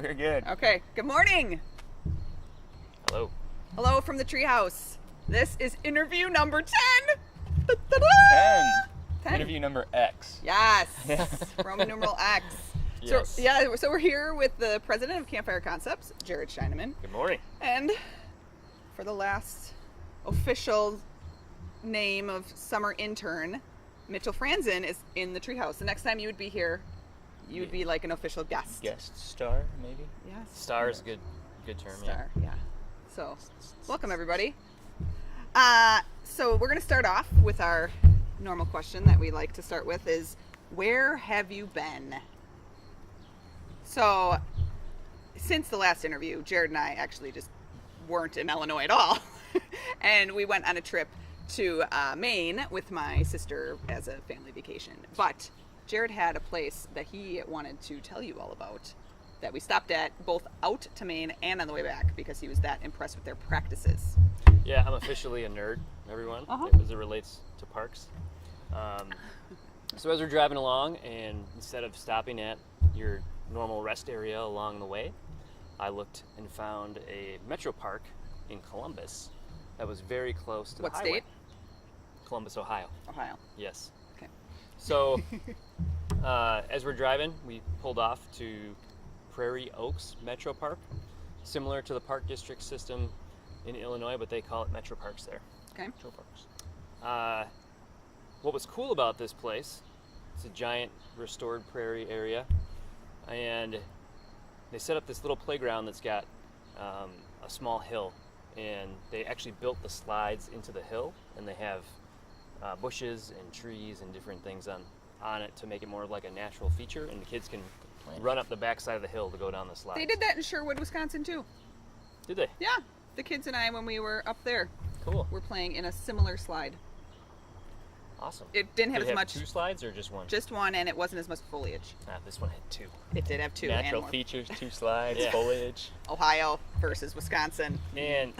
We're good. Okay, good morning. Hello. Hello from the treehouse. This is interview number 10. 10. Interview number X. Yes. Roman numeral X. Yes. So we're here with the president of Campfire Concepts, Jarrod Scheunemann. Good morning. And for the last official name of summer intern, Mitchell Franzen is in the treehouse. The next time you would be here, you would be like an official guest. Guest star, maybe? Yes. Star is a good term, Star, yeah. So, welcome everybody. So we're going to start off with our normal question that we like to start with is, where have you been? So, since the last interview, Jarrod and I actually just weren't in Illinois at all. And we went on a trip to Maine with my sister as a family vacation. But Jarrod had a place that he wanted to tell you all about that we stopped at both out to Maine and on the way back because he was that impressed with their practices. Yeah, I'm officially a nerd, everyone, as it relates to parks. So as we're driving along, and instead of stopping at your normal rest area along the way, I looked and found a MetroPark in Columbus that was very close to the highway. What state? Columbus, Ohio. Ohio. Yes. Okay. So as we're driving, we pulled off to Prairie Oaks MetroPark, similar to the park district system in Illinois, but they call it MetroParks there. Okay. MetroParks. What was cool about this place, it's a giant restored prairie area, and they set up this little playground that's got a small hill, and they actually built the slides into the hill, and they have bushes and trees and different things on it to make it more of like a natural feature, and the kids can run up the backside of the hill to go down the slides. They did that in Sherwood, Wisconsin too. Did they? Yeah. The kids and I, when we were up there, Cool. were playing in a similar slide. Awesome. It didn't have Did it as have much. 2 slides or just one? Just one, and it wasn't as much foliage. This one had 2. It did have 2. Natural and more. features, 2 slides, Yeah. foliage. Ohio versus Wisconsin. And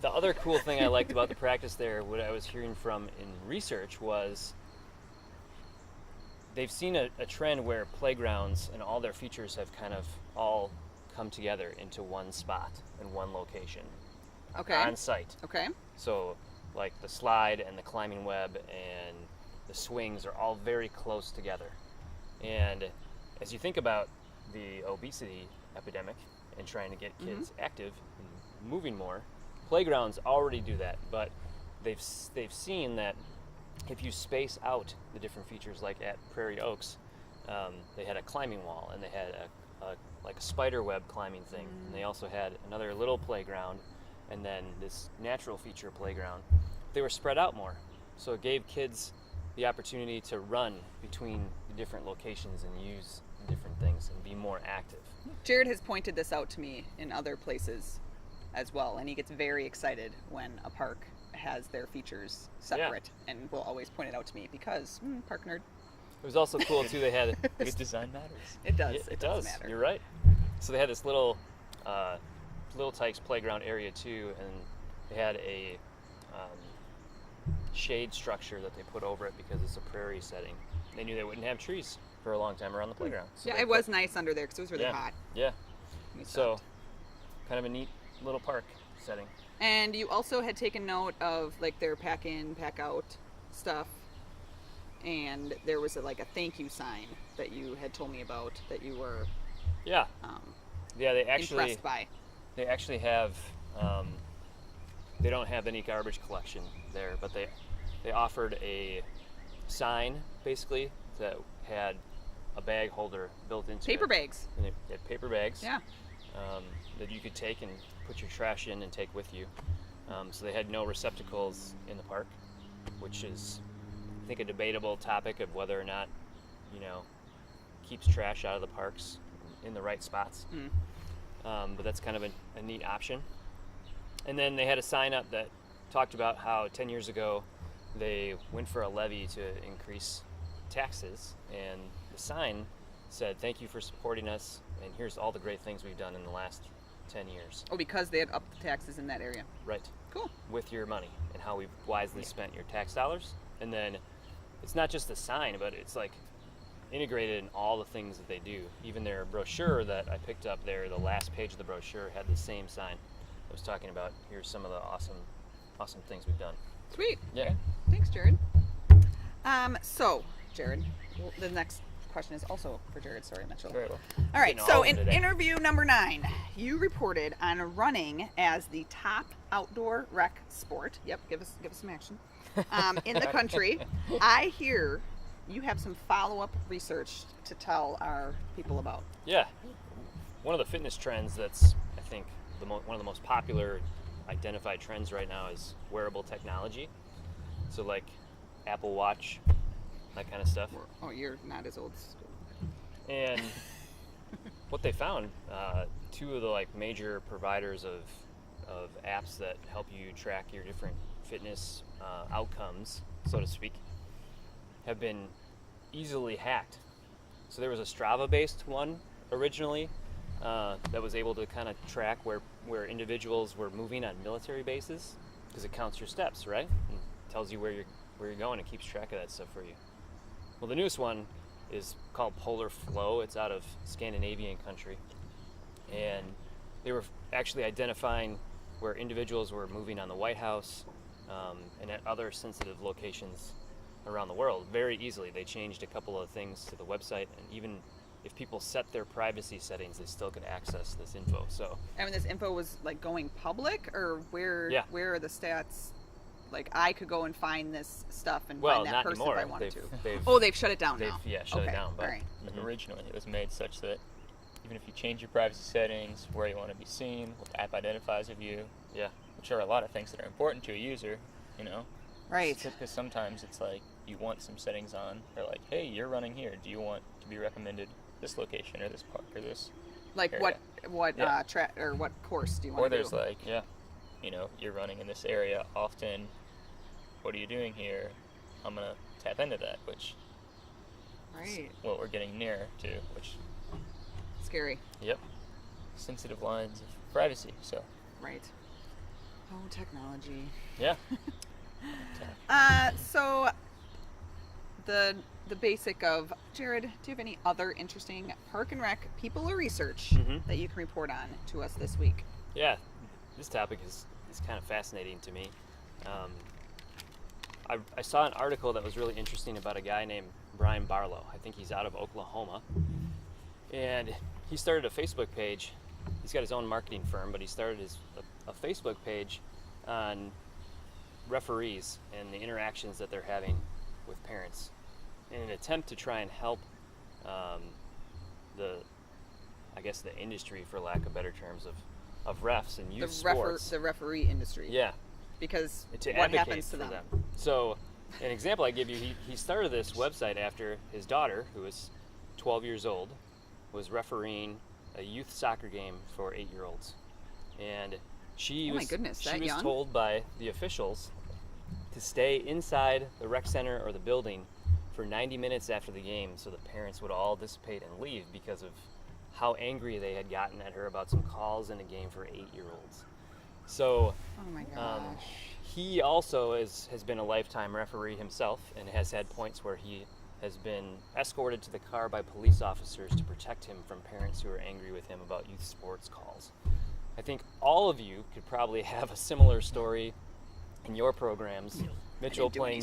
the other cool thing I liked about the practice there, what I was hearing from in research, was they've seen a trend where playgrounds and all their features have kind of all come together into one spot in one location. Okay. On site. Okay. So like the slide and the climbing web and the swings are all very close together. And as you think about the obesity epidemic and trying to get kids active and moving more, playgrounds already do that, but they've seen that if you space out the different features, like at Prairie Oaks, they had a climbing wall, and they had like a spider web climbing thing, and they also had another little playground, and then this natural feature playground. They were spread out more, so it gave kids the opportunity to run between the different locations and use different things and be more active. Jarrod has pointed this out to me in other places as well, and he gets very excited when a park has their features separate, and will always point it out to me because park nerd. It was also cool too. They had Good design matters. It does. Yeah, it does matter. You're right. So they had this little Tykes playground area too, and they had a shade structure that they put over it because it's a prairie setting. They knew they wouldn't have trees for a long time around the playground. So Yeah, they it was nice under there because it was really hot. Yeah. when we So, stopped. kind of a neat little park setting. And you also had taken note of like their pack in, pack out stuff, and there was like a thank you sign that you had told me about that you were Yeah. Yeah. They actually impressed by. They actually have. They don't have any garbage collection there, but they offered a sign basically that had a bag holder built into Paper it. bags. And they had paper bags. Yeah. That you could take and put your trash in and take with you. So they had no receptacles in the park, which is, I think, a debatable topic of whether or not, keeps trash out of the parks in the right spots. But that's kind of a neat option. And then they had a sign up that talked about how 10 years ago they went for a levy to increase taxes, and the sign said, "Thank you for supporting us, and here's all the great things we've done in the last 10 years." Oh, because they had upped the taxes in that area. Right. Cool. With your money and how we've wisely spent your tax dollars. And then it's not just the sign, but it's like integrated in all the things that they do. Even their brochure that I picked up there, the last page of the brochure had the same sign. It was talking about, here's some of the awesome things we've done. Sweet. Yeah. Thanks, Jarrod. So, Jarrod, the next question is also for Jarrod. Sorry, Mitchell. Very well. All right, Getting so all in into that. interview number 9, you reported on running as the top outdoor rec sport. Yep, give us some action. In the country. I hear you have some follow-up research to tell our people about. Yeah. One of the fitness trends that's, I think, one of the most popular identified trends right now is wearable technology. So like Apple Watch, that kind of stuff. Oh, you're not as old. And what they found, 2 of the like major providers of apps that help you track your different fitness outcomes, so to speak, have been easily hacked. So there was a Strava-based one originally that was able to kind of track where individuals were moving on military bases, because it counts your steps, right? And tells you where you're going and keeps track of that stuff for you. Well, the newest one is called Polar Flow. It's out of Scandinavian country, and they were actually identifying where individuals were moving on the White House and at other sensitive locations around the world very easily. They changed a couple of things to the website, and even if people set their privacy settings, they still could access this info. So, I mean, this info was like going public, or where are the stats? Like, I could go and find this stuff and find that not person anymore. if I wanted to. They've Shut it down now. shut it down. But all right. Like originally, it was made such that even if you change your privacy settings, where you want to be seen, what the app identifies of you, yeah, which are a lot of things that are important to a user, you know. Right. Because sometimes it's like you want some settings on. They're like, hey, you're running here. Do you want to be recommended this location or this park or this? Like area? what what course do you want Or to do? there's like, you know, you're running in this area often. What are you doing here? I'm gonna tap into that, which is Right. what we're getting near to, which Scary. yep. sensitive lines of privacy. So Right. Oh, technology. Yeah. So the basic of Jarrod, do you have any other interesting park and rec people or research Mhm. that you can report on to us this week? Yeah, this topic is kind of fascinating to me. I saw an article that was really interesting about a guy named Brian Barlow. I think he's out of Oklahoma. And he started a Facebook page. He's got his own marketing firm, but he started a Facebook page on referees and the interactions that they're having with parents in an attempt to try and help the industry, for lack of better terms, of refs and youth sports. The referee industry. Yeah. Because To what advocate happens to for them? So, an example I give you, he started this website after his daughter, who was 12 years old, was refereeing a youth soccer game for 8-year-olds. And she Oh my was, goodness, she that was young? told by the officials to stay inside the rec center or the building for 90 minutes after the game so the parents would all dissipate and leave because of how angry they had gotten at her about some calls in a game for 8-year-olds. So Oh my gosh. he also has been a lifetime referee himself and has had points where he has been escorted to the car by police officers to protect him from parents who are angry with him about youth sports calls. I think all of you could probably have a similar story in your programs. Mitchell I didn't do playing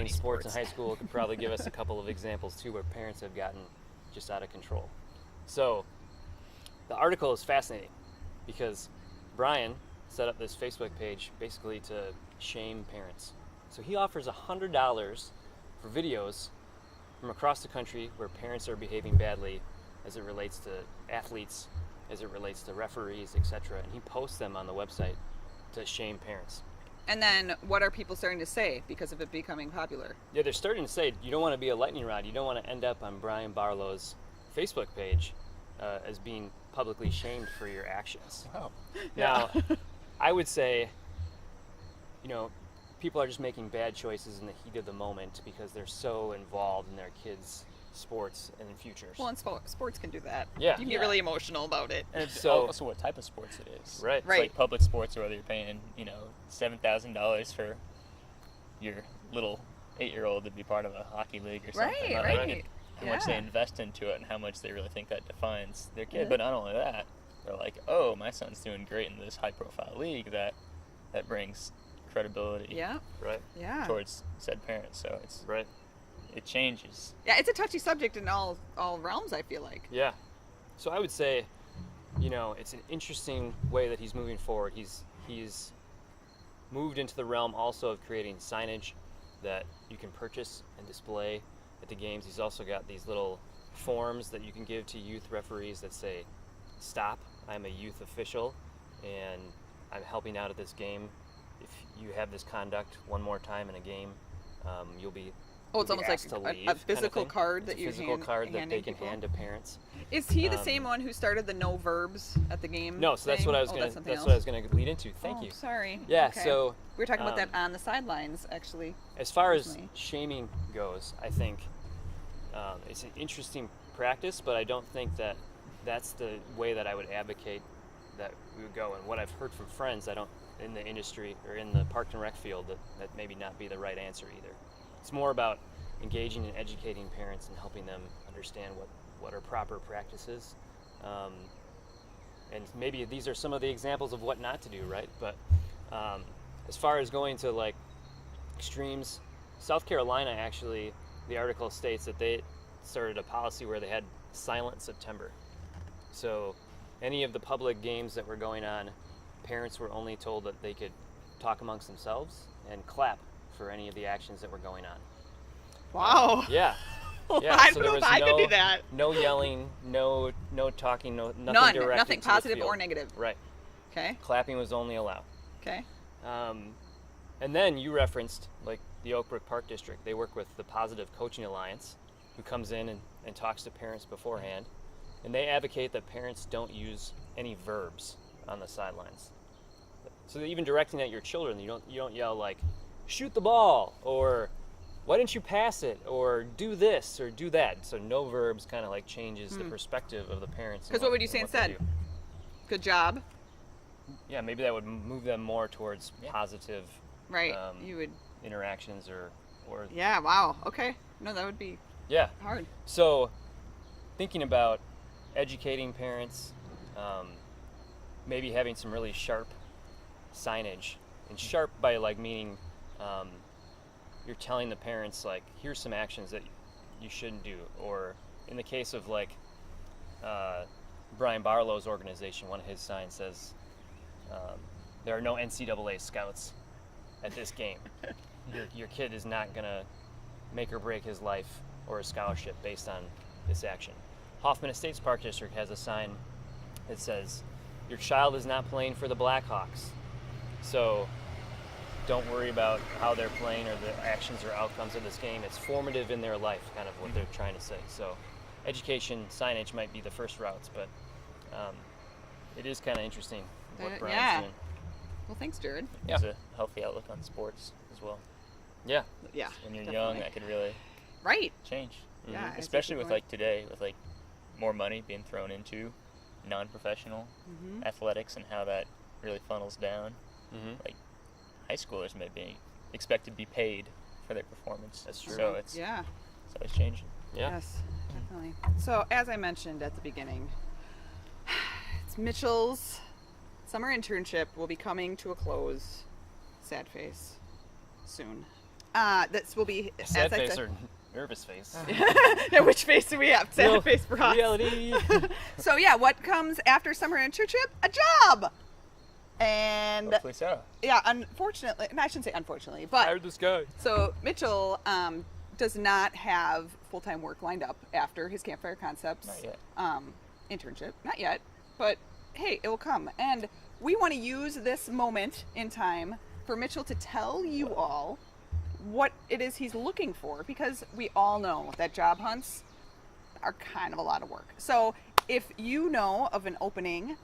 any sports in sports. high school could probably give us a couple of examples too where parents have gotten just out of control. So the article is fascinating because Brian set up this Facebook page basically to shame parents. So he offers $100 for videos from across the country where parents are behaving badly as it relates to athletes, as it relates to referees, etc. And he posts them on the website to shame parents. And then what are people starting to say because of it becoming popular? Yeah, they're starting to say you don't want to be a lightning rod. You don't want to end up on Brian Barlow's Facebook page as being publicly shamed for your actions. wow. Now, I would say, people are just making bad choices in the heat of the moment because they're so involved in their kids' sports and futures. Well, and sports can do that. Yeah. You can get really emotional about it. And it's So- also what type of sports it is. Right. It's like public sports, or whether you're paying, $7,000 for your little 8-year-old to be part of a hockey league or something. Right, Like, right. how much they Yeah. invest into it and how much they really think that defines their kid. But not only that, they're like, oh, my son's doing great in this high-profile league that brings credibility Yeah. Right. Yeah. towards said parents. So Right. it changes. Yeah, it's a touchy subject in all realms, I feel like. Yeah. So I would say, you know, it's an interesting way that he's moving forward. He's moved into the realm also of creating signage that you can purchase and display at the games. He's also got these little forms that you can give to youth referees that say, stop, I'm a youth official and I'm helping out at this game. If you have this conduct one more time in a game, you'll be Oh, it's you'll be almost asked like to leave a kind of physical thing. card It's that a you physical card that handing they can people. hand to parents. Is he the same one who started the no verbs at the game? No, so that's thing? what I was Oh, gonna. that's something That's what I was else? gonna lead into. Thank Oh, you. Sorry. Yeah. Okay. So we were talking about that um, on the sidelines, actually. as far as recently. shaming goes, I think it's an interesting practice, but I don't think that that's the way that I would advocate that we would go. And what I've heard from friends, I don't in the industry or in the park and rec field, that maybe not be the right answer either. It's more about engaging and educating parents and helping them understand what are proper practices. And maybe these are some of the examples of what not to do, right? But as far as going to like extremes, South Carolina actually, the article states that they started a policy where they had Silent September. So any of the public games that were going on, parents were only told that they could talk amongst themselves and clap for any of the actions that were going on. Wow. Yeah. Yeah, I so don't there know if was I could do no- that. No yelling, no talking, nothing None. directed Nothing to the positive field. or negative. Right. Okay. Clapping was only allowed. Okay. And then you referenced like the Oak Brook Park District. They work with the Positive Coaching Alliance, who comes in and talks to parents beforehand. And they advocate that parents don't use any verbs on the sidelines. So even directing at your children, you don't yell like, shoot the ball, or why didn't you pass it, or do this, or do that. So no verbs kind of like changes the perspective of the parents. and Because what would you say and they instead? do. Good job. Yeah, maybe that would move them more towards positive Right. You would. interactions or Yeah. Wow. Okay. No, that would be yeah. hard. So thinking about educating parents, maybe having some really sharp signage, and sharp by like meaning you're telling the parents like, here's some actions that you shouldn't do, or in the case of like Brian Barlow's organization, one of his signs says there are no NCAA scouts at this game. Your kid is not gonna make or break his life or his scholarship based on this action. Hoffman Estates Park District has a sign that says, your child is not playing for the Blackhawks, so don't worry about how they're playing or the actions or outcomes of this game. It's formative in their life, kind of what they're trying to say. So education signage might be the first routes, but it is kind of interesting what Brian's yeah. doing. Well, thanks, Jarrod. Yeah. It's a healthy outlook on sports as well. Yeah. Yeah. When you're definitely. young, that could really Right. change. Yeah. I see Especially your with point. like today, with like more money being thrown into non-professional athletics and how that really funnels down. Like high schoolers may be expected to be paid for their performance. That's true. So it's Yeah. always changing. Yeah. Yes, definitely. So, as I mentioned at the beginning, it's Mitchell's summer internship will be coming to a close. Sad face. Soon. This will be Sad as face I said. or nervous face? Yeah, which face do we have? Sad Real- face for us. Reality. So yeah, what comes after summer internship? A job. And Hopefully so. yeah, unfortunately, and I shouldn't say unfortunately, but Hired this guy. so Mitchell does not have full-time work lined up after his Campfire Concepts Not yet. internship. Not yet, but hey, it will come. And we want to use this moment in time for Mitchell to tell you all what it is he's looking for, because we all know that job hunts are kind of a lot of work. So if you know of an opening,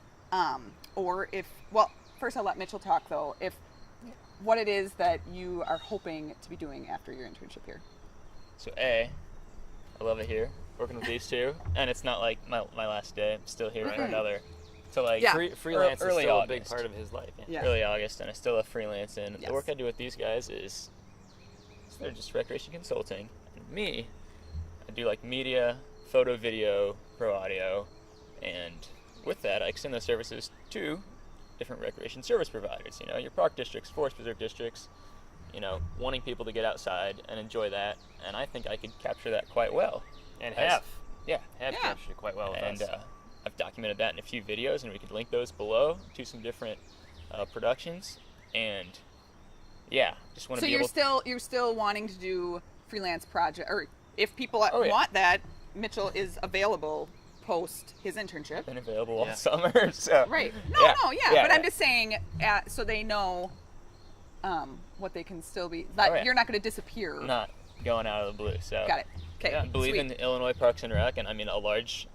or if, well, first I'll let Mitchell talk though, if what it is that you are hoping to be doing after your internship here. So I love it here, working with these two, and it's not like my last day. I'm still here for another. So like Yeah. Freelance early is still August. a big part of his life. Yeah. early August, and I still have freelance, and Yes. the work I do with these guys is they're just recreation consulting. And me, I do like media, photo, video, pro audio, and with that, I extend those services to different recreation service providers. You know, your park districts, forest preserve districts, you know, wanting people to get outside and enjoy that, and I think I could capture that quite well. And As- have Yeah. captured it quite well with And us. I've documented that in a few videos, and we could link those below to some different productions. And yeah, just want So to be able. you're still wanting to do freelance project, or if people Oh, yeah. want that, Mitchell is available post his internship. Been available all Yeah. summer, so Right. yeah. But I'm just saying, so they know what they can still be. Like, Oh, yeah. You're not going to disappear. Not going out of the blue. So Got it. Okay. I believe sweet. in the Illinois Parks and Rec, and I mean a large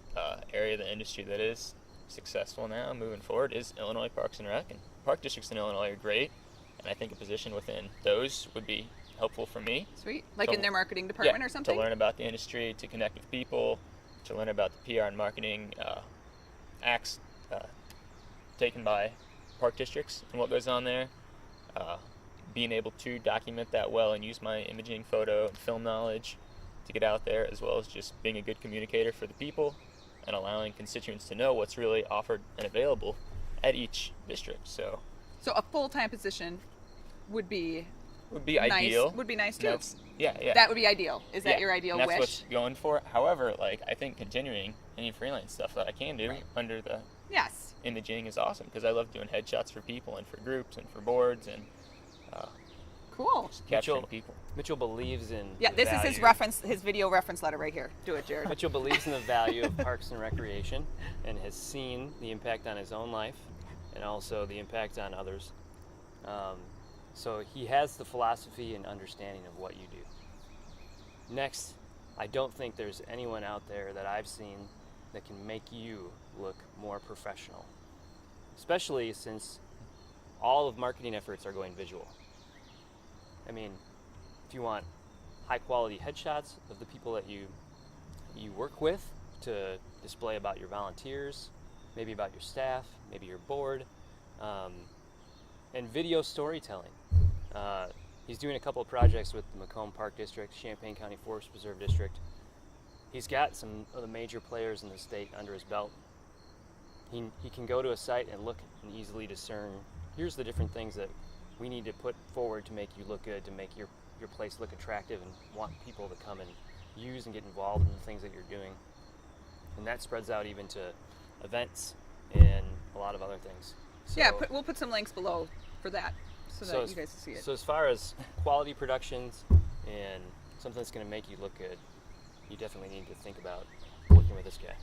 area of the industry that is successful now moving forward is Illinois Parks and Rec, and park districts in Illinois are great, and I think a position within those would be helpful for me. Sweet. Like to- in their marketing department yeah, or something? to learn about the industry, to connect with people, to learn about the PR and marketing acts taken by park districts and what goes on there. Being able to document that well and use my imaging, photo, and film knowledge to get out there, as well as just being a good communicator for the people and allowing constituents to know what's really offered and available at each district. So So a full-time position would be would be ideal. Would be nice too. That's, yeah. That would be ideal. Is that Yeah, your ideal and that's wish? what's going for. However, like I think continuing any freelance stuff that I can do Right. under the Yes. imaging is awesome because I love doing headshots for people and for groups and for boards and Cool. capturing Mitchell- people. Mitchell believes in Yeah, the this is his value- reference, his video reference letter right here. Do it, Jarrod. Mitchell believes in the value of parks and recreation and has seen the impact on his own life and also the impact on others. So he has the philosophy and understanding of what you do. Next, I don't think there's anyone out there that I've seen that can make you look more professional, especially since all of marketing efforts are going visual. I mean, if you want high quality headshots of the people that you work with to display about your volunteers, maybe about your staff, maybe your board, and video storytelling. He's doing a couple of projects with the Macomb Park District, Champaign County Forest Preserve District. He's got some of the major players in the state under his belt. He can go to a site and look and easily discern, here's the different things that we need to put forward to make you look good, to make your place look attractive and want people to come and use and get involved in the things that you're doing. And that spreads out even to events and a lot of other things. So, Yeah, we'll put some links below for that so that you guys can see it. So as far as quality productions and something that's going to make you look good, you definitely need to think about working with this guy.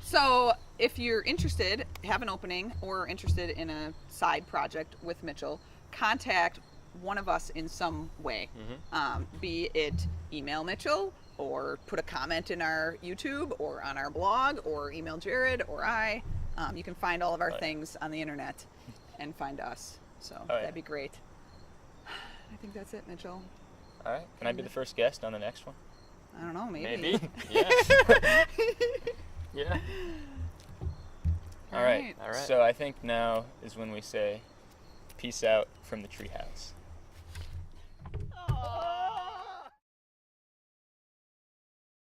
So if you're interested, have an opening, or interested in a side project with Mitchell, contact one of us in some way. Be it email Mitchell, or put a comment in our YouTube, or on our blog, or email Jarrod or I. You can find all of our things on the internet and find us. So that'd be great. I think that's it, Mitchell. All right. Can I be the first guest on the next one? I don't know, Maybe. Yeah. Yeah. All right. All right. So I think now is when we say peace out from the treehouse.